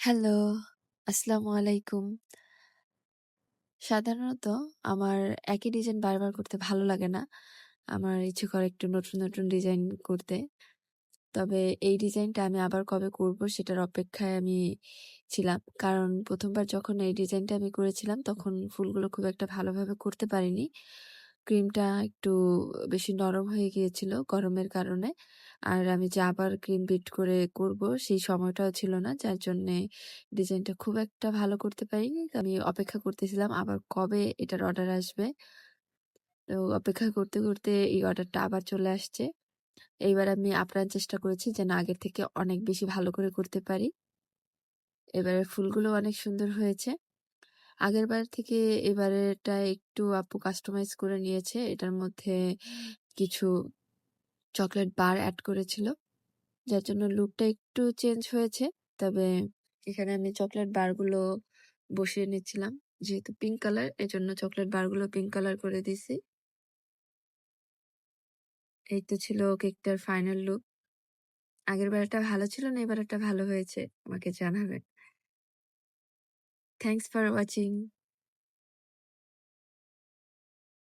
Hello, আসসালামু আলাইকুম। সাধারণত আমার একই ডিজাইন বারবার করতে ভালো লাগে না। আমার ইচ্ছে করে একটু নতুন, নতুন ডিজাইন করতে। তবে এই ডিজাইনটা আমি আবার কবে করব সেটার অপেক্ষায় আমি ছিলাম। কারণ ১ম বার যখন এই ডিজাইনটা আমি করেছিলাম তখন ফুলগুলো খুব একটা ভালোভাবে করতে পারিনি। ক্রিমটা একটু বেশি নরম হয়ে গিয়েছিল গরমের কারণে। আর আমি যে আবার ক্রিম বিট করে করব সেই সময়টাও ছিল না। যার জন্যে ডিজাইনটা খুব একটা ভালো করতে পারিনি। আমি অপেক্ষা করতেছিলাম আবার কবে এটার অর্ডার আসবে। তো অপেক্ষা করতে, করতে এই অর্ডারটা আবার চলে আসছে। এইবার আমি আপ্রাণ চেষ্টা করেছি যেন আগের থেকে অনেক বেশি ভালো করে করতে পারি। এবারের ফুলগুলো অনেক সুন্দর হয়েছে। আগেরবার থেকে এবারেরটা একটু আপু কাস্টমাইজ করে নিয়েছে। এটার মধ্যে কিছু চকলেট বার এড করেছিল। যার জন্য লুকটা একটু চেঞ্জ হয়েছে। তবে এখানে আমি চকলেট বারগুলো বসিয়ে নিচ্ছিলাম। যেহেতু পিঙ্ক কালার এজন্য চকলেট বারগুলো পিঙ্ক কালার করে দিছি। এই তো ছিল কেকটার ফাইনাল লুক। আগেরবারেরটা ভালো ছিল না, এবারেরটা ভালো হয়েছে। আমাকে জানাবেন। Thanks for watching.